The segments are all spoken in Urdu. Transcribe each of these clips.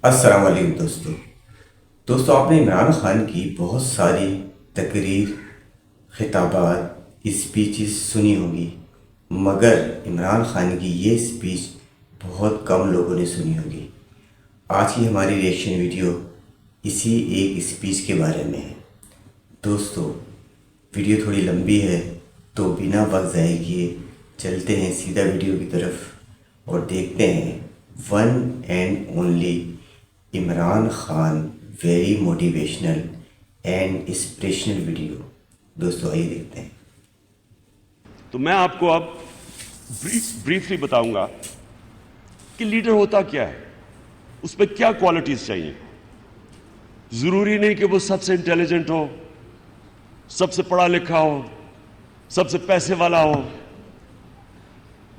السلام علیکم دوستو آپ نے عمران خان کی بہت ساری تقریر، خطابات، اسپیچز سنی ہوگی، مگر عمران خان کی یہ اسپیچ بہت کم لوگوں نے سنی ہوگی۔ آج کی ہماری ریئیکشن ویڈیو اسی ایک اسپیچ کے بارے میں ہے۔ دوستو ویڈیو تھوڑی لمبی ہے تو بنا وقت ضائع کیے چلتے ہیں سیدھا ویڈیو کی طرف اور دیکھتے ہیں one and only Imran Khan very motivational and inspirational video. دوستو آئیے دیکھتے ہیں۔ تو میں آپ کو اب بریفلی بتاؤں گا کہ لیڈر ہوتا کیا ہے، اس میں کیا کوالٹیز چاہیے۔ ضروری نہیں کہ وہ سب سے انٹیلیجنٹ ہو، سب سے پڑھا لکھا ہو، سب سے پیسے والا ہو۔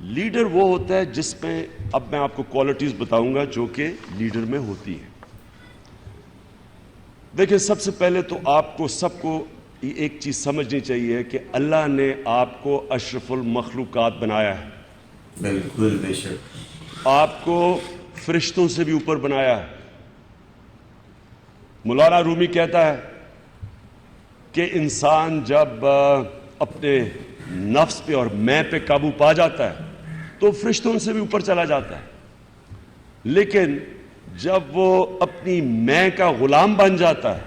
لیڈر وہ ہوتا ہے جس میں، اب میں آپ کو کوالٹیز بتاؤں گا جو کہ لیڈر میں ہوتی ہیں۔ دیکھیں، سب سے پہلے تو آپ کو سب کو ایک چیز سمجھنی چاہیے کہ اللہ نے آپ کو اشرف المخلوقات بنایا ہے۔ بالکل، بے شک۔ آپ کو فرشتوں سے بھی اوپر بنایا ہے۔ مولانا رومی کہتا ہے کہ انسان جب اپنے نفس پہ اور میں پہ قابو پا جاتا ہے تو فرشتوں سے بھی اوپر چلا جاتا ہے، لیکن جب وہ اپنی میں کا غلام بن جاتا ہے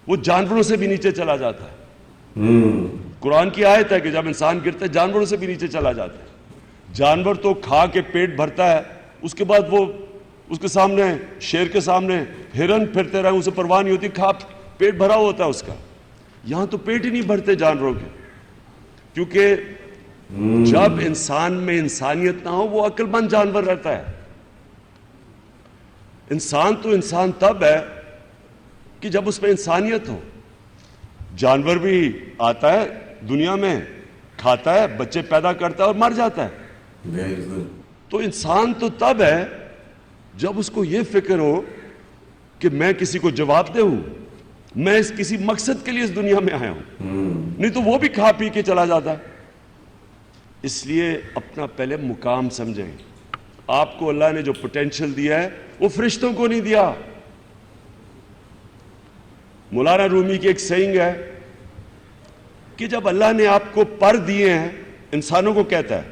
وہ جانوروں سے بھی نیچے چلا جاتا ہے۔ قرآن کی آیت ہے کہ جب انسان گرتا ہے جانوروں سے بھی نیچے چلا جاتا ہے۔ جانور تو کھا کے پیٹ بھرتا ہے، اس کے بعد وہ اس کے سامنے، شیر کے سامنے ہرن پھرتے رہے، اسے پرواہ نہیں ہوتی، کھا پیٹ بھرا ہوتا ہے اس کا۔ یہاں تو پیٹ ہی نہیں بھرتے جانوروں کے، کیونکہ جب انسان میں انسانیت نہ ہو وہ عقل مند جانور رہتا ہے۔ انسان تو انسان تب ہے کہ جب اس میں انسانیت ہو۔ جانور بھی آتا ہے دنیا میں، کھاتا ہے، بچے پیدا کرتا ہے اور مر جاتا ہے۔ بالکل۔ تو انسان تو تب ہے جب اس کو یہ فکر ہو کہ میں کسی کو جواب دہ ہوں، میں اس کسی مقصد کے لیے اس دنیا میں آیا ہوں، نہیں تو وہ بھی کھا پی کے چلا جاتا ہے۔ اس لیے اپنا پہلے مقام سمجھیں۔ آپ کو اللہ نے جو پوٹینشل دیا ہے وہ فرشتوں کو نہیں دیا۔ مولانا رومی کی ایک سینگ ہے کہ جب اللہ نے آپ کو پر دیے ہیں، انسانوں کو کہتا ہے،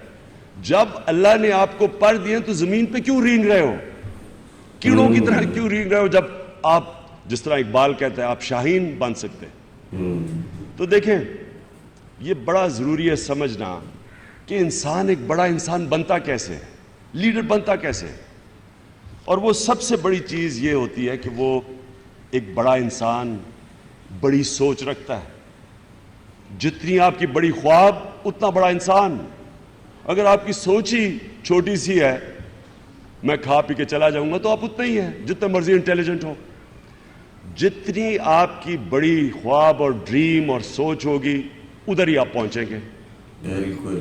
جب اللہ نے آپ کو پر دیے ہیں تو زمین پہ کیوں رینگ رہے ہو، کیڑوں کی طرح کیوں رینگ رہے ہو، جب آپ، جس طرح اقبال کہتا ہے، آپ شاہین بن سکتے ہیں۔ تو دیکھیں، یہ بڑا ضروری ہے سمجھنا کہ انسان ایک بڑا انسان بنتا کیسے ہے، لیڈر بنتا کیسے ہے۔ اور وہ سب سے بڑی چیز یہ ہوتی ہے کہ وہ ایک بڑا انسان بڑی سوچ رکھتا ہے۔ جتنی آپ کی بڑی خواب اتنا بڑا انسان۔ اگر آپ کی سوچ ہی چھوٹی سی ہے، میں کھا پی کے چلا جاؤں گا، تو آپ اتنا ہی ہیں جتنے مرضی انٹیلیجنٹ ہو۔ جتنی آپ کی بڑی خواب اور ڈریم اور سوچ ہوگی ادھر ہی آپ پہنچیں گے۔ بالکل۔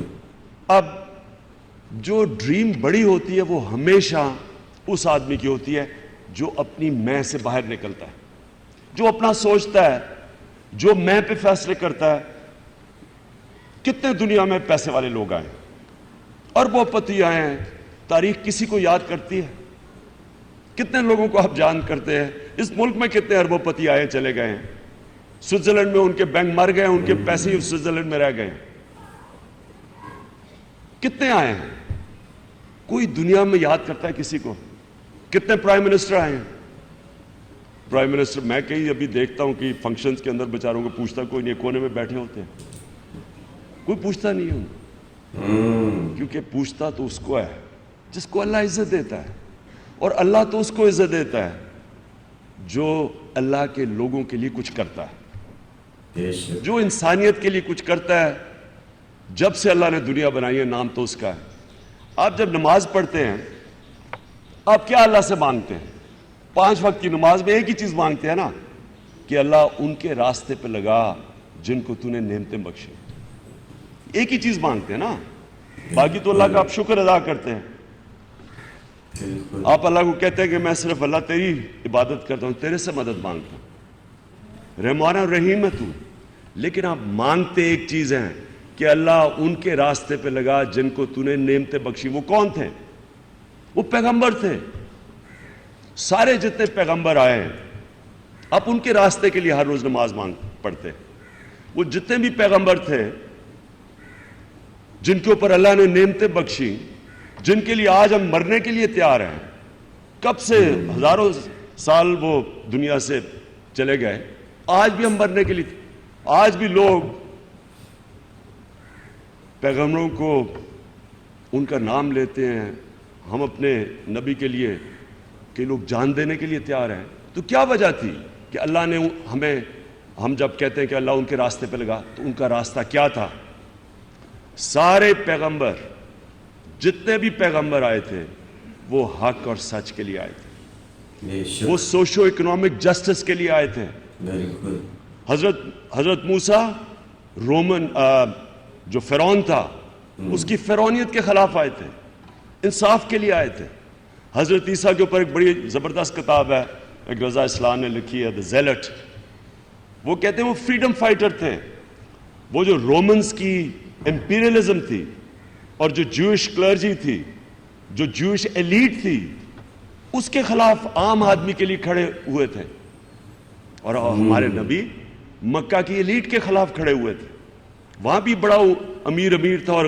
اب جو ڈریم بڑی ہوتی ہے وہ ہمیشہ اس آدمی کی ہوتی ہے جو اپنی میں سے باہر نکلتا ہے، جو اپنا سوچتا ہے، جو میں پہ فیصلے کرتا ہے۔ کتنے دنیا میں پیسے والے لوگ آئے، اربوں پتی آئے ہیں، تاریخ کسی کو یاد کرتی ہے؟ کتنے لوگوں کو آپ جان کرتے ہیں؟ اس ملک میں کتنے اربوں پتی آئے چلے گئے ہیں؟ سوئٹزرلینڈ میں ان کے بینک مر گئے، ان کے پیسے ہی سوئٹزرلینڈ میں رہ گئے ہیں۔ کتنے آئے ہیں؟ کوئی دنیا میں یاد کرتا ہے کسی کو؟ کتنے پرائم منسٹر آئے ہیں؟ پرائم منسٹر میں کہیں ابھی دیکھتا ہوں کہ فنکشنز کے اندر بیچاروں کو پوچھتا کوئی نہیں، کونے میں بیٹھے ہوتے ہیں، کوئی پوچھتا نہیں ہے، کیونکہ پوچھتا تو اس کو ہے جس کو اللہ عزت دیتا ہے، اور اللہ تو اس کو عزت دیتا ہے جو اللہ کے لوگوں کے لیے کچھ کرتا ہے، جو انسانیت کے لیے کچھ کرتا ہے۔ جب سے اللہ نے دنیا بنائی ہے نام تو اس کا ہے۔ آپ جب نماز پڑھتے ہیں آپ کیا اللہ سے مانگتے ہیں؟ 5 وقت کی نماز میں ایک ہی چیز مانگتے ہیں نا، کہ اللہ ان کے راستے پہ لگا جن کو تو نے نعمتیں بخشی۔ ایک ہی چیز مانگتے ہیں نا، باقی تو اللہ کا آپ شکر ادا کرتے ہیں۔ آپ اللہ کو کہتے ہیں کہ میں صرف اللہ تیری عبادت کرتا ہوں، تیرے سے مدد مانگتا ہوں، رحمان الرحیم ہے تو، لیکن آپ مانگتے ایک چیز ہیں کہ اللہ ان کے راستے پہ لگا جن کو تو نے نعمتیں بخشی۔ وہ کون تھے؟ وہ پیغمبر تھے، سارے جتنے پیغمبر آئے ہیں آپ ان کے راستے کے لیے ہر روز نماز پڑھتے. وہ جتنے بھی پیغمبر تھے جن کے اوپر اللہ نے نعمتیں بخشی, جن کے لیے آج ہم مرنے کے لیے تیار ہیں, کب سے ہزاروں سال وہ دنیا سے چلے گئے, آج بھی ہم مرنے کے لیے, آج بھی لوگ پیغمبروں کو ان کا نام لیتے ہیں. ہم اپنے نبی کے لیے کہ لوگ جان دینے کے لیے تیار ہیں. تو کیا وجہ تھی کہ اللہ نے ہم جب کہتے ہیں کہ اللہ ان کے راستے پہ لگا, تو ان کا راستہ کیا تھا؟ سارے پیغمبر, جتنے بھی پیغمبر آئے تھے وہ حق اور سچ کے لیے آئے تھے, وہ سوشو اکنامک جسٹس کے لیے آئے تھے. حضرت موسیٰ رومن جو فرعون تھا اس کی فرعونیت کے خلاف آئے تھے, انصاف کے لیے آئے تھے. حضرت عیسیٰ کے اوپر ایک بڑی زبردست کتاب ہے, ایک رضا اسلام نے لکھی ہے, دا زیلٹ. وہ کہتے ہیں وہ فریڈم فائٹر تھے. وہ جو رومنز کی امپیریلزم تھی اور جو جوئش کلرجی تھی, جو جوئش ایلیٹ تھی, اس کے خلاف عام آدمی کے لیے کھڑے ہوئے تھے. اور ہمارے نبی مکہ کی ایلیٹ کے خلاف کھڑے ہوئے تھے. وہاں بھی بڑا امیر تھا اور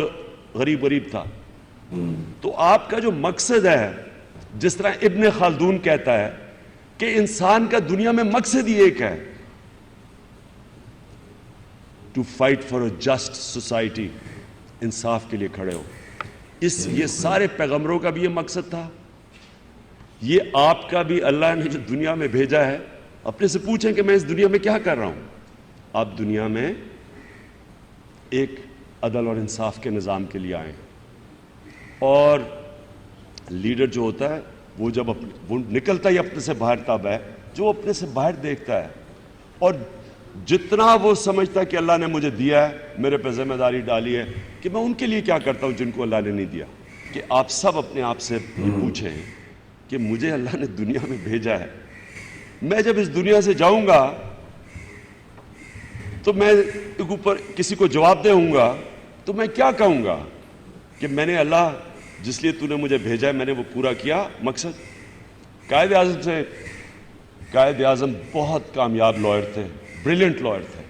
غریب تھا. تو آپ کا جو مقصد ہے, جس طرح ابن خلدون کہتا ہے کہ انسان کا دنیا میں مقصد ہی ایک ہے, to fight for a just society, انصاف کے لیے کھڑے ہو. یہ سارے پیغمبروں کا بھی یہ مقصد تھا. یہ آپ کا بھی اللہ نے جو دنیا میں بھیجا ہے, اپنے سے پوچھیں کہ میں اس دنیا میں کیا کر رہا ہوں. آپ دنیا میں ایک عدل اور انصاف کے نظام کے لیے آئے ہیں. اور لیڈر جو ہوتا ہے وہ جب وہ نکلتا ہی اپنے سے باہر تب ہے جو اپنے سے باہر دیکھتا ہے, اور جتنا وہ سمجھتا ہے کہ اللہ نے مجھے دیا ہے, میرے پہ ذمہ داری ڈالی ہے کہ میں ان کے لیے کیا کرتا ہوں جن کو اللہ نے نہیں دیا. کہ آپ سب اپنے آپ سے پوچھیں کہ مجھے اللہ نے دنیا میں بھیجا ہے, میں جب اس دنیا سے جاؤں گا تو میں اوپر کسی کو جواب دے ہوں گا, تو میں کیا کہوں گا کہ میں نے اللہ جس لیے تو نے مجھے بھیجا ہے میں نے وہ پورا کیا مقصد. قائد اعظم بہت کامیاب لائر تھے, بریلینٹ لائر تھے.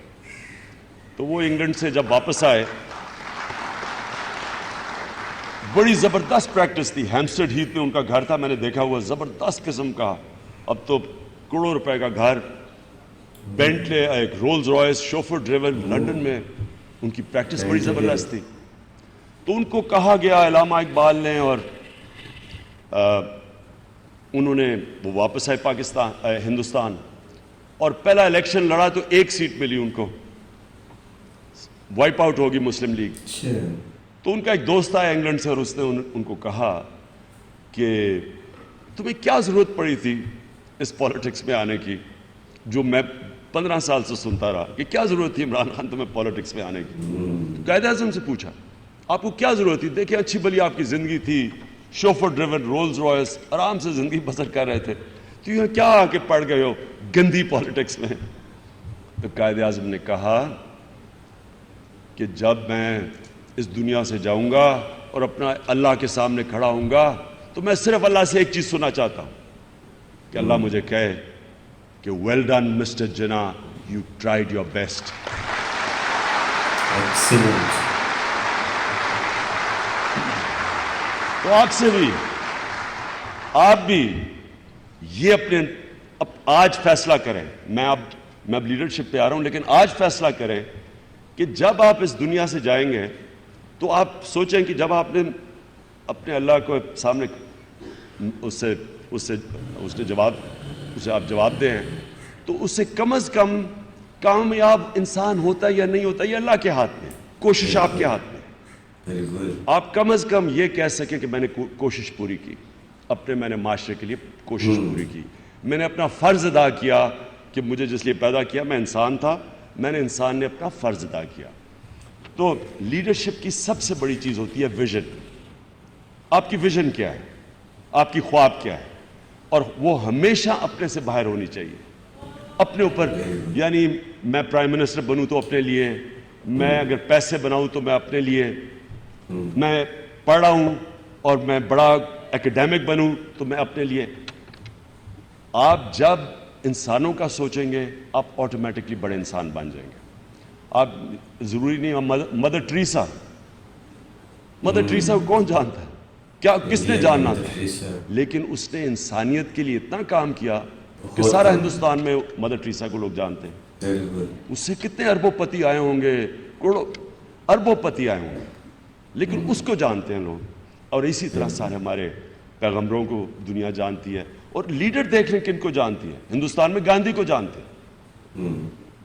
تو وہ انگلینڈ سے جب واپس آئے, بڑی زبردست پریکٹس تھی. ہیمسٹڈ ہیتھ میں ان کا گھر تھا, میں نے دیکھا ہوا, زبردست قسم کا, اب تو کروڑوں روپے کا گھر, بینٹلے, ایک Rolls Royce chauffeur driven, London میں ان کی پریکٹس بڑی زبردست تھی. تو ان کو کہا گیا علامہ اقبال نے, اور انہوں نے وہ واپس آئے ہندوستان, اور پہلا الیکشن لڑا تو ایک سیٹ ملی ان کو, وائپ آؤٹ ہوگی مسلم لیگ. تو ان کا ایک دوست آیا انگلینڈ سے, اور اس نے ان کو کہا کہ تمہیں کیا ضرورت پڑی تھی اس پالیٹکس میں آنے کی, جو میں 15 سال سے سنتا رہا کہ کیا ضرورت تھی عمران خان تمہیں پالیٹکس میں آنے کی. قائد اعظم سے پوچھا آپ کو کیا ضرورت تھی, دیکھیں اچھی بلی آپ کی زندگی تھی, شوفر ڈریون رولز رائس, آرام سے زندگی بسر کر رہے تھے, تو یہاں کیا آ کے پڑ گئے ہو گندی پالیٹکس میں. تو قائد اعظم نے کہا کہ جب میں اس دنیا سے جاؤں گا اور اپنا اللہ کے سامنے کھڑا ہوں گا, تو میں صرف اللہ سے ایک چیز سننا چاہتا ہوں کہ اللہ مجھے کہے کہ well done mister Jinnah, you tried your best. تو آپ بھی یہ اپنے آج فیصلہ کریں. میں اب لیڈرشپ پہ آ رہا ہوں, لیکن آج فیصلہ کریں کہ جب آپ اس دنیا سے جائیں گے تو آپ سوچیں کہ جب آپ نے اپنے اللہ کو سامنے اسے آپ جواب دیں, تو اس سے کم از کم کامیاب انسان ہوتا ہے یا نہیں ہوتا, یہ اللہ کے ہاتھ میں, کوشش آپ کے ہاتھ میں. آپ کم از کم یہ کہہ سکیں کہ میں نے کوشش پوری کی, میں نے معاشرے کے لیے کوشش پوری کی, میں نے اپنا فرض ادا کیا کہ مجھے جس لیے پیدا کیا, میں انسان تھا, انسان نے اپنا فرض ادا کیا. تو لیڈرشپ کی سب سے بڑی چیز ہوتی ہے ویژن. آپ کی ویژن کیا ہے, آپ کی خواب کیا ہے, اور وہ ہمیشہ اپنے سے باہر ہونی چاہیے, اپنے اوپر. یعنی میں پرائم منسٹر بنوں تو اپنے لیے, میں اگر پیسے بناؤں تو میں اپنے لیے, میں پڑھ رہا ہوں اور میں بڑا ایکیڈیمک بنوں تو میں اپنے لیے. آپ جب انسانوں کا سوچیں گے آپ آٹومیٹکلی بڑے انسان بن جائیں گے. آپ ضروری نہیں. مدر ٹریسا کو کون جانتا ہے؟ کیا کس نے جاننا تھا؟ لیکن اس نے انسانیت کے لیے اتنا کام کیا کہ سارا ہندوستان میں مدر ٹریسا کو لوگ جانتے ہیں. اس سے کتنے اربوں پتی آئے ہوں گے, کروڑوں اربوں پتی آئے ہوں گے, لیکن اس کو جانتے ہیں لوگ. اور اسی طرح سارے ہمارے پیغمبروں کو دنیا جانتی ہے. اور لیڈر دیکھ لیں کن کو جانتی ہے. ہندوستان میں گاندھی کو جانتے ہیں,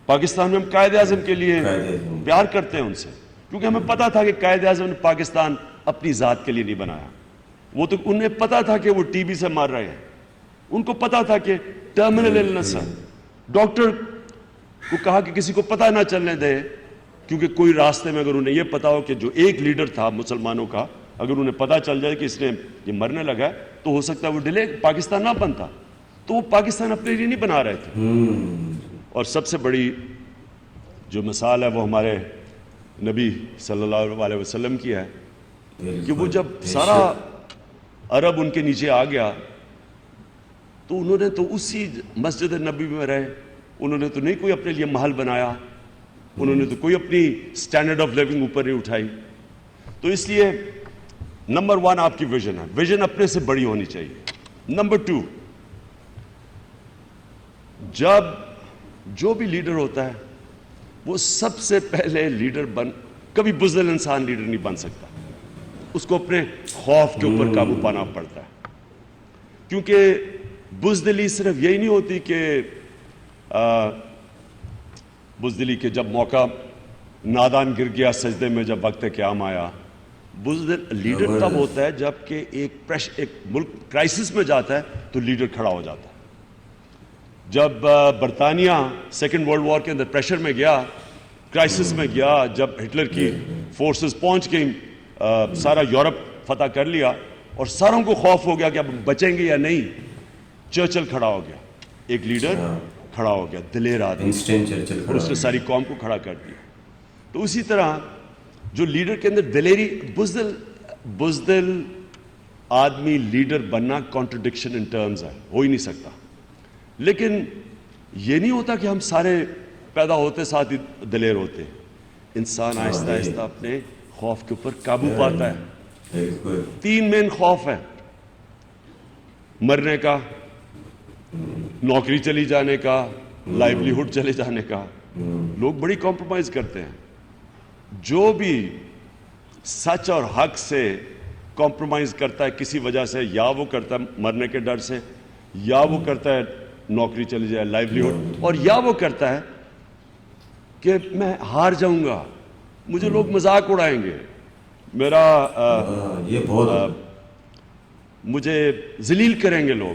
پاکستان میں ہم قائد اعظم کے لیے پیار کرتے ہیں ان سے, کیونکہ ہمیں پتا تھا کہ قائد اعظم نے پاکستان اپنی ذات کے لیے نہیں بنایا. وہ تو انہیں پتا تھا کہ وہ ٹی بی سے مر رہے ہیں, ان کو پتا تھا کہ ٹرمینل النس ہے. ڈاکٹر کو کہا کہ کسی کو پتہ نہ چلنے دے, کیونکہ کوئی راستے میں اگر انہیں یہ پتا ہو کہ جو ایک لیڈر تھا مسلمانوں کا, اگر انہیں پتہ چل جائے کہ اس نے یہ مرنے لگا ہے تو ہو سکتا ہے وہ ڈیلے پاکستان نہ بنتا. تو وہ پاکستان اپنے لیے نہیں بنا رہے تھے. اور سب سے بڑی جو مثال ہے وہ ہمارے نبی صلی اللہ علیہ وسلم کی ہے کہ وہ جب سارا عرب ان کے نیچے آ گیا تو انہوں نے تو اسی مسجد نبی میں رہے. انہوں نے تو نہیں کوئی اپنے لیے محل بنایا, انہوں نے تو کوئی اپنی سٹینڈرڈ آف لیونگ اوپر نہیں اٹھائی. تو اس لیے نمبر 1 آپ کی ویژن ہے, ویژن اپنے سے بڑی ہونی چاہیے. نمبر 2, جب جو بھی لیڈر ہوتا ہے وہ سب سے پہلے لیڈر کبھی بزدل انسان لیڈر نہیں بن سکتا. اس کو اپنے خوف کے اوپر قابو پانا پڑتا ہے, کیونکہ بزدلی صرف یہی نہیں ہوتی کہ بزدلی کے جب موقع نادان گر گیا سجدے میں جب وقت قیام آیا. بزدل لیڈر تب ہوتا ہے جب کہ ایک ملک کرائسس میں جاتا ہے تو لیڈر کھڑا ہو جاتا ہے. جب برطانیہ سیکنڈ ورلڈ وار کے اندر پریشر میں گیا, کرائسس میں گیا, جب ہٹلر کی فورسز پہنچ گئی, سارا یورپ فتح کر لیا اور ساروں کو خوف ہو گیا کہ اب بچیں گے یا نہیں, چرچل کھڑا ہو گیا, ایک لیڈر کھڑا ہو گیا, دلیر آدمی, اور اس نے ساری قوم کو کھڑا کر دیا. تو اسی طرح جو لیڈر کے اندر دلیری, بزدل آدمی لیڈر بننا کانٹرڈکشن ان ٹرمز ہے, ہو ہی نہیں سکتا. لیکن یہ نہیں ہوتا کہ ہم سارے پیدا ہوتے ساتھ ہی دلیر ہوتے. انسان آہستہ آہستہ اپنے خوف کے اوپر قابو پاتا ہے. 3 مین خوف ہے, مرنے کا, نوکری چلی جانے کا, لائیولیہڈ چلے جانے کا. لوگ بڑی کمپرومائز کرتے ہیں. جو بھی سچ اور حق سے کمپرومائز کرتا ہے کسی وجہ سے, یا وہ کرتا ہے مرنے کے ڈر سے, یا وہ کرتا ہے نوکری چلی جائے, لائیولیہڈ, اور یا وہ کرتا ہے کہ میں ہار جاؤں گا, مجھے لوگ مذاق اڑائیں گے, مجھے ذلیل کریں گے لوگ.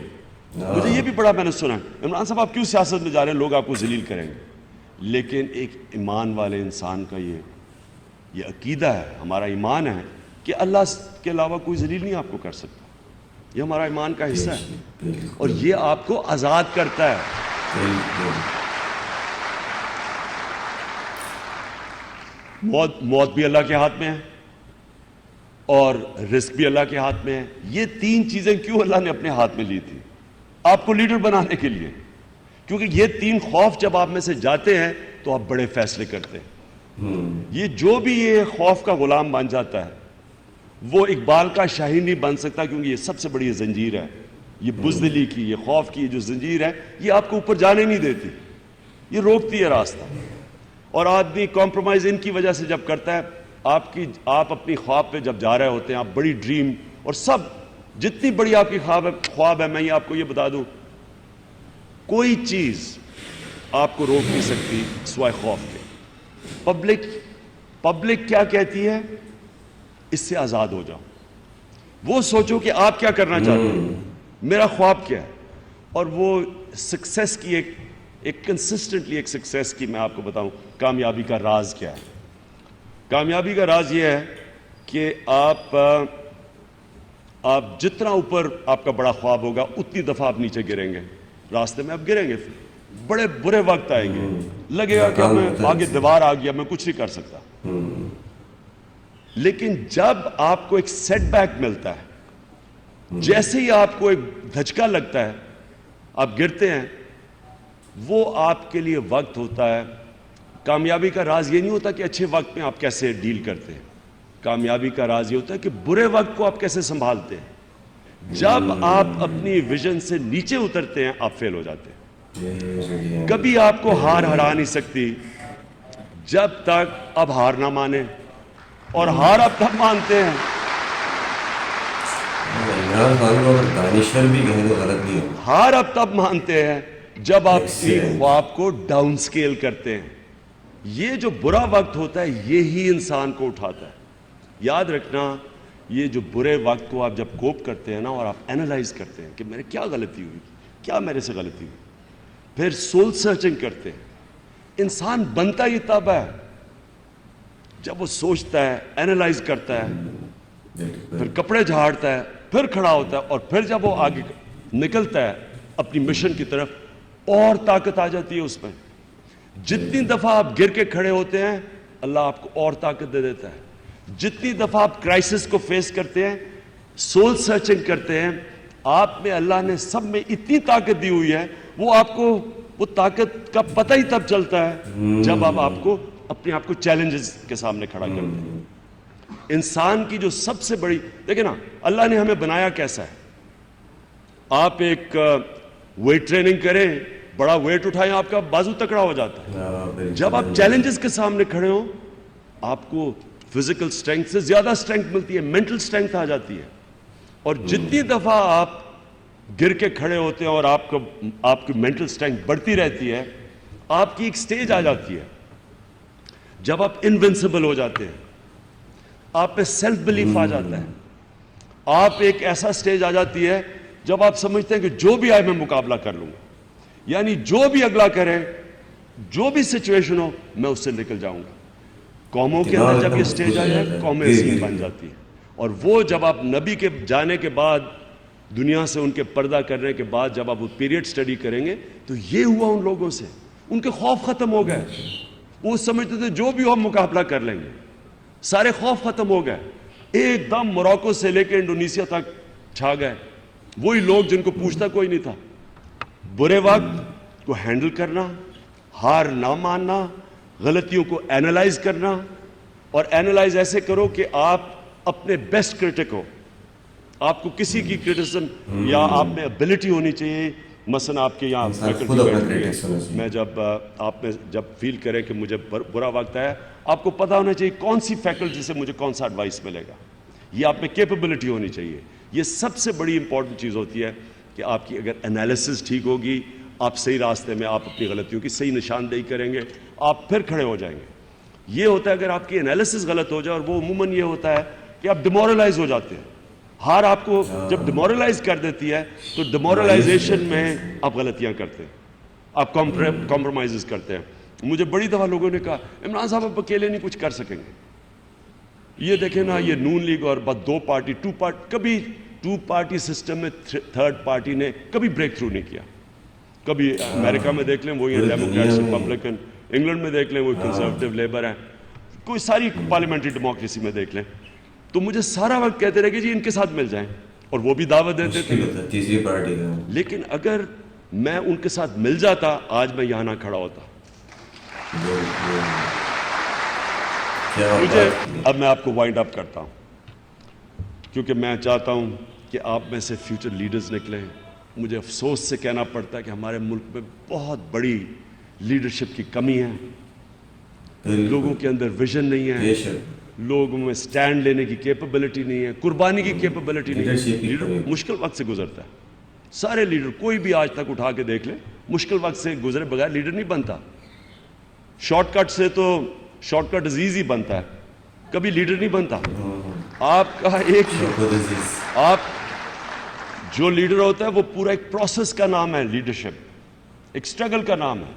مجھے یہ بھی بڑا میں نے سنا, عمران صاحب آپ کیوں سیاست میں جا رہے ہیں, لوگ آپ کو ذلیل کریں گے. لیکن ایک ایمان والے انسان کا یہ عقیدہ ہے, ہمارا ایمان ہے کہ اللہ کے علاوہ کوئی ذلیل نہیں آپ کو کر سکتا. یہ ہمارا ایمان کا حصہ ہے اور یہ آپ کو آزاد کرتا ہے. موت بھی اللہ کے ہاتھ میں ہے اور رزق بھی اللہ کے ہاتھ میں ہے. یہ 3 چیزیں کیوں اللہ نے اپنے ہاتھ میں لی تھی؟ آپ کو لیڈر بنانے کے لیے, کیونکہ یہ 3 خوف جب آپ میں سے جاتے ہیں تو آپ بڑے فیصلے کرتے ہیں. یہ جو بھی یہ خوف کا غلام بن جاتا ہے وہ اقبال کا شاہین نہیں بن سکتا, کیونکہ یہ سب سے بڑی زنجیر ہے. یہ بزدلی کی, یہ خوف کی جو زنجیر ہے, یہ آپ کو اوپر جانے نہیں دیتی, یہ روکتی ہے راستہ. اور آدمی کمپرومائز ان کی وجہ سے جب کرتا ہے, آپ اپنی خواب پہ جب جا رہے ہوتے ہیں, آپ بڑی ڈریم اور سب جتنی بڑی آپ کی خواب ہے, میں یہ آپ کو یہ بتا دوں, کوئی چیز آپ کو روک نہیں سکتی سوائے خوف کے. پبلک کیا کہتی ہے, اس سے آزاد ہو جاؤ. وہ سوچو کہ آپ کیا کرنا چاہتے ہیں, میرا خواب کیا ہے. اور وہ سکسیس کی ایک کنسسٹنٹلی ایک سکسیس کی میں آپ کو بتاؤں کامیابی کا راز کیا ہے. کامیابی کا راز یہ ہے کہ آپ جتنا اوپر آپ کا بڑا خواب ہوگا اتنی دفعہ آپ نیچے گریں گے. راستے میں آپ گریں گے, بڑے برے وقت آئیں گے, لگے گا کہ میں آگے دیوار آ گیا, میں کچھ نہیں کر سکتا. لیکن جب آپ کو ایک سیٹ بیک ملتا ہے, جیسے ہی آپ کو ایک دھچکا لگتا ہے, آپ گرتے ہیں، وہ آپ کے لیے وقت ہوتا ہے. کامیابی کا راز یہ نہیں ہوتا کہ اچھے وقت میں آپ کیسے ڈیل کرتے ہیں. کامیابی کا راز یہ ہوتا ہے کہ برے وقت کو آپ کیسے سنبھالتے ہیں. جب آپ اپنی ویژن سے نیچے اترتے ہیں آپ فیل ہو جاتے ہیں. کبھی آپ کو ہار ہرا نہیں سکتی جب تک اب ہار نہ مانے، اور ہار اب تب مانتے ہیں. عمران خان کو اگر دانشور بھی کہیں تو غلط نہیں ہوگا. ہار اب تب مانتے ہیں جب آپ اپنی خواب کو ڈاؤن سکیل کرتے ہیں. یہ جو برا وقت ہوتا ہے یہی انسان کو اٹھاتا ہے. یاد رکھنا، یہ جو برے وقت کو آپ جب کوپ کرتے ہیں نا اور آپ اینالائز کرتے ہیں کہ میرے کیا غلطی ہوئی، کیا میرے سے غلطی ہوئی، پھر سول سرچنگ کرتے ہیں. انسان بنتا ہی تب ہے جب وہ سوچتا ہے، اینالائز کرتا ہے، پھر کپڑے جھاڑتا ہے، پھر کھڑا ہوتا ہے، اور پھر جب وہ آگے نکلتا ہے اپنی مشن کی طرف اور طاقت آ جاتی ہے اس میں. جتنی دفعہ آپ گر کے کھڑے ہوتے ہیں اللہ آپ کو اور طاقت دے دیتا ہے. جتنی دفعہ آپ کرائسس کو فیس کرتے ہیں، سول سرچنگ کرتے ہیں، آپ میں اللہ نے سب میں اتنی طاقت دی ہوئی ہے، وہ آپ کو وہ طاقت کا پتہ ہی تب چلتا ہے جب آپ کو اپنے آپ کو چیلنجز کے سامنے کھڑا کرتے ہیں. انسان کی جو سب سے بڑی، دیکھیں نا اللہ نے ہمیں بنایا کیسا ہے. آپ ایک ویٹ ٹریننگ کریں، بڑا ویٹ اٹھائیں، آپ کا بازو تکڑا ہو جاتا ہے. جب آپ چیلنجز کے سامنے کھڑے ہوں آپ کو فزیکل اسٹرینتھ سے زیادہ اسٹرینتھ ملتی ہے، مینٹل اسٹرینتھ آ جاتی ہے. اور جتنی دفعہ آپ گر کے کھڑے ہوتے ہیں اور آپ کی مینٹل اسٹرینتھ بڑھتی رہتی ہے، آپ کی ایک سٹیج آ جاتی ہے جب آپ انوینسیبل ہو جاتے ہیں، آپ پہ سیلف بلیف آ جاتا ہے. آپ ایک ایسا سٹیج آ جاتی ہے جب آپ سمجھتے ہیں کہ جو بھی آئے میں مقابلہ کر لوں گا، یعنی جو بھی اگلا کرے، جو بھی سچویشن ہو میں اس سے نکل جاؤں گا. قوموں کے اندر جب یہ سٹیج آ جائے قومیں عظیم بن جاتی ہیں. اور وہ جب آپ نبی کے جانے کے بعد، دنیا سے ان کے پردہ کرنے کے بعد جب آپ وہ پیریڈ سٹڈی کریں گے تو یہ ہوا ان لوگوں سے، ان کے خوف ختم ہو گئے. وہ سمجھتے تھے جو بھی ہو ہم مقابلہ کر لیں گے، سارے خوف ختم ہو گئے. ایک دم موراکو سے لے کے انڈونیشیا تک چھا گئے وہی لوگ جن کو پوچھتا کوئی نہیں تھا. برے وقت کو ہینڈل کرنا، ہار نہ ماننا، غلطیوں کو اینالائز کرنا، اور اینالائز ایسے کرو کہ آپ اپنے بیسٹ کرٹک ہو. آپ کو کسی کی کرٹیسزم یا آپ میں ابیلٹی ہونی چاہیے. مثلا آپ کے یہاں فیکلٹی میں جب فیل کرے کہ مجھے برا وقت ہے، آپ کو پتہ ہونا چاہیے کون سی فیکلٹی سے مجھے کون سا ایڈوائس ملے گا. یہ آپ میں کیپیبلٹی ہونی چاہیے. یہ سب سے بڑی امپورٹنٹ چیز ہوتی ہے کہ آپ کی اگر انالیسس ٹھیک ہوگی، آپ صحیح راستے میں، آپ اپنی غلطیوں کی صحیح نشاندہی کریں گے، آپ پھر کھڑے ہو جائیں گے. یہ ہوتا ہے اگر آپ کی انالیسس غلط ہو جائے، اور وہ عموماً یہ ہوتا ہے کہ آپ ڈیمورلائز ہو جاتے ہیں. ہار آپ کو جب ڈیمورلائز کر دیتی ہے تو ڈیمورلائزیشن میں آپ غلطیاں کرتے ہیں، آپ کمپرومائزز کرتے ہیں. مجھے بڑی دفعہ لوگوں نے کہا عمران صاحب آپ اکیلے نہیں کچھ کر سکیں گے. یہ دیکھیں نا، یہ نون لیگ اور بس دو پارٹی کبھی ٹو پارٹی سسٹم میں تھرڈ پارٹی نے کبھی بریک تھرو نہیں کیا. کبھی امریکہ میں دیکھ لیں وہی ڈیموکریٹس ریپبلکن، انگلینڈ میں دیکھ لیں وہی کنزرویٹو لیبر ہیں، کوئی ساری پارلیمنٹری ڈیموکریسی میں دیکھ لیں. تو مجھے سارا وقت کہتے رہے کہ جی ان کے ساتھ مل جائیں، اور وہ بھی دعوت دیتے تھے. تیسری پارٹی کا، لیکن اگر میں ان کے ساتھ مل جاتا آج میں یہاں نہ کھڑا ہوتا. مجھے اب میں آپ کو وائنڈ اپ کرتا ہوں کیونکہ میں چاہتا ہوں کہ آپ میں سے فیوچر لیڈرز نکلیں. مجھے افسوس سے کہنا پڑتا ہے کہ ہمارے ملک میں بہت بڑی لیڈرشپ کی کمی ہے. لوگوں کے اندر ویژن نہیں ہے، لوگوں میں سٹینڈ لینے کی کیپیبلٹی نہیں ہے، قربانی کی کیپیبلٹی نہیں ہے. لیڈر مشکل وقت سے گزرتا ہے. سارے لیڈر کوئی بھی آج تک اٹھا کے دیکھ لیں، مشکل وقت سے گزرے بغیر لیڈر نہیں بنتا. شارٹ کٹ سے تو شارٹ کٹ عزیز ہی بنتا ہے، کبھی لیڈر نہیں بنتا. آپ کا آپ جو لیڈر ہوتا ہے وہ پورا ایک پروسیس کا نام ہے. لیڈرشپ ایک سٹرگل کا نام ہے،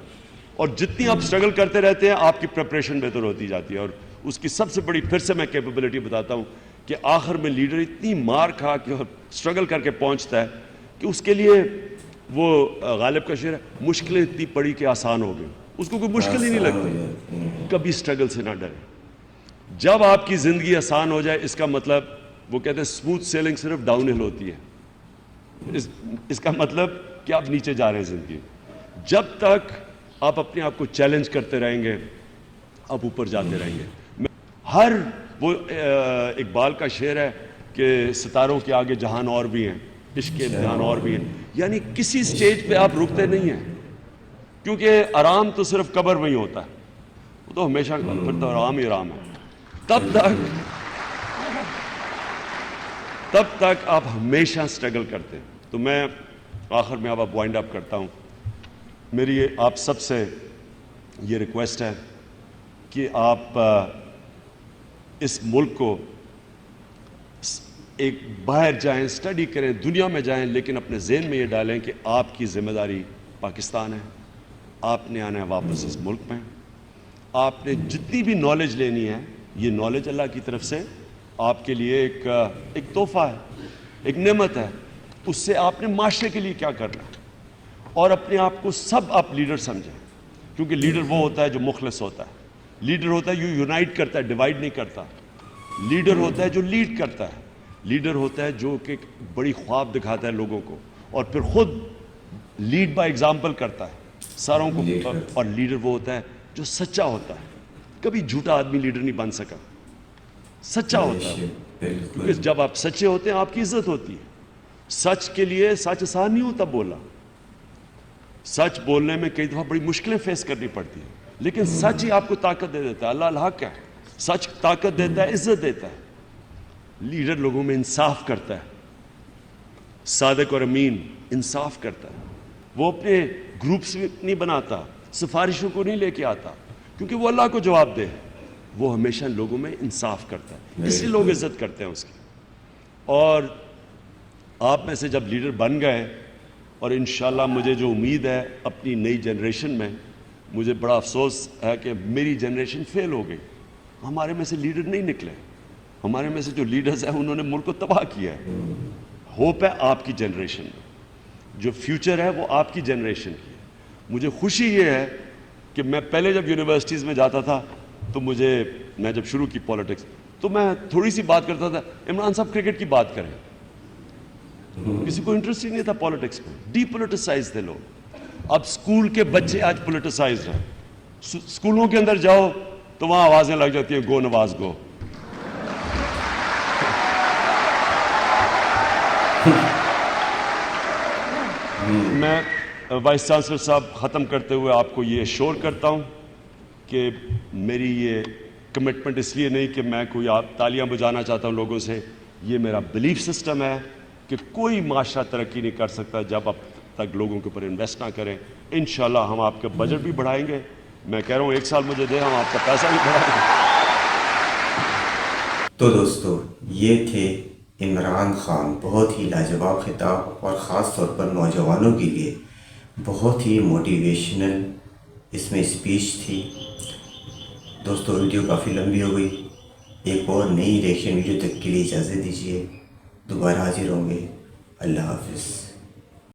اور جتنی آپ سٹرگل کرتے رہتے ہیں آپ کی پریپریشن بہتر ہوتی جاتی ہے. اور اس کی سب سے بڑی پھر سے میں کیپیبلٹی بتاتا ہوں کہ آخر میں لیڈر اتنی مار کھا کے اور سٹرگل کر کے پہنچتا ہے کہ اس کے لیے وہ غالب کا شعر ہے، مشکلیں اتنی پڑی کہ آسان ہو گئی. اس کو کوئی مشکل ہی نہیں لگتی. کبھی سٹرگل سے نہ ڈریں. جب آپ کی زندگی آسان ہو جائے اس کا مطلب، وہ کہتے ہیں اسموتھ سیلنگ صرف ڈاؤن ہل ہوتی ہے. اس کا مطلب کہ آپ نیچے جا رہے ہیں زندگی میں. جب تک آپ اپنے آپ کو چیلنج کرتے رہیں گے آپ اوپر جاتے رہیں گے. ہر وہ اقبال کا شعر ہے کہ ستاروں کے آگے جہان اور بھی ہیں، عشق کے امتحان اور بھی ہیں. یعنی کسی سٹیج پہ آپ رکتے نہیں ہیں، کیونکہ آرام تو صرف قبر میں ہی ہوتا ہے، وہ تو ہمیشہ پھر تو آرام ہی آرام ہے. تب تک آپ ہمیشہ سٹرگل کرتے ہیں. تو میں آخر میں اب وائنڈ اپ کرتا ہوں. میری آپ سب سے یہ ریکویسٹ ہے کہ آپ اس ملک کو ایک باہر جائیں، اسٹڈی کریں، دنیا میں جائیں، لیکن اپنے ذہن میں یہ ڈالیں کہ آپ کی ذمہ داری پاکستان ہے. آپ نے آنا ہے واپس اس ملک میں. آپ نے جتنی بھی نالج لینی ہے، یہ نالج اللہ کی طرف سے آپ کے لیے ایک تحفہ ہے، ایک نعمت ہے. اس سے آپ نے معاشرے کے لیے کیا کرنا ہے، اور اپنے آپ کو سب آپ لیڈر سمجھیں. کیونکہ لیڈر وہ ہوتا ہے جو مخلص ہوتا ہے. لیڈر ہوتا ہے جو یونائٹ کرتا ہے، ڈیوائیڈ نہیں کرتا. لیڈر ہوتا ہے جو لیڈ کرتا ہے. لیڈر ہوتا ہے جو کہ بڑی خواب دکھاتا ہے لوگوں کو، اور پھر خود لیڈ بائی ایگزامپل کرتا ہے ساروں کو. اور لیڈر وہ ہوتا ہے جو سچا ہوتا ہے. کبھی جھوٹا آدمی لیڈر نہیں بن سکا، سچا ہوتا ہے. کیونکہ جب آپ سچے ہوتے ہیں آپ کی عزت ہوتی ہے. سچ کے لیے سچ آسان نہیں ہوتا بولنا. سچ بولنے میں کئی دفعہ بڑی مشکلیں فیس کرنی پڑتی ہیں، لیکن سچ ہی آپ کو طاقت دے دیتا ہے. اللہ الحق ہے، سچ طاقت دیتا ہے، عزت دیتا ہے. لیڈر لوگوں میں انصاف کرتا ہے، صادق اور امین انصاف کرتا ہے. وہ اپنے گروپس نہیں بناتا، سفارشوں کو نہیں لے کے آتا، کیونکہ وہ اللہ کو جواب دے. وہ ہمیشہ لوگوں میں انصاف کرتا ہے، اس لیے لوگ عزت کرتے ہیں اس کی. اور آپ میں سے جب لیڈر بن گئے، اور انشاءاللہ مجھے جو امید ہے اپنی نئی جنریشن میں، مجھے بڑا افسوس ہے کہ میری جنریشن فیل ہو گئی. ہمارے میں سے لیڈر نہیں نکلے. ہمارے میں سے جو لیڈرز ہیں انہوں نے ملک کو تباہ کیا ہے. ہوپ ہے آپ کی جنریشن میں، جو فیوچر ہے وہ آپ کی جنریشن کی ہے. مجھے خوشی یہ ہے کہ میں پہلے جب یونیورسٹیز میں جاتا تھا تو میں جب شروع کی پالیٹکس تو میں تھوڑی سی بات کرتا تھا، عمران صاحب کرکٹ کی بات کریں. کسی کو انٹرسٹ ہی نہیں تھا پالیٹکس میں. ڈی پولیٹیسائز تھے لوگ. اب اسکول کے بچے آج پولیٹیسائزڈ ہیں. اسکولوں کے اندر جاؤ تو وہاں آوازیں لگ جاتی ہیں، گو نواز گو. میں وائس چانسلر صاحب ختم کرتے ہوئے آپ کو یہ ایشور کرتا ہوں کہ میری یہ کمٹمنٹ اس لیے نہیں کہ میں کوئی آپ تالیاں بجانا چاہتا ہوں لوگوں سے. یہ میرا بلیف سسٹم ہے کہ کوئی معاشرہ ترقی نہیں کر سکتا جب اب تک لوگوں کے اوپر انویسٹ نہ کریں. انشاءاللہ ہم آپ کا بجٹ بھی بڑھائیں گے. میں کہہ رہا ہوں 1 سال مجھے دیں، ہم آپ کا پیسہ بھی بڑھائیں گے. تو دوستو یہ تھے عمران خان. بہت ہی لاجواب خطاب، اور خاص طور پر نوجوانوں کے لیے بہت ہی موٹیویشنل اس میں اسپیچ تھی. دوستو ویڈیو کافی لمبی ہو گئی. ایک اور نئی ریئیکشن ویڈیو تک کے لیے اجازت دیجیے. دوبارہ حاضر ہوں گے. اللہ حافظ.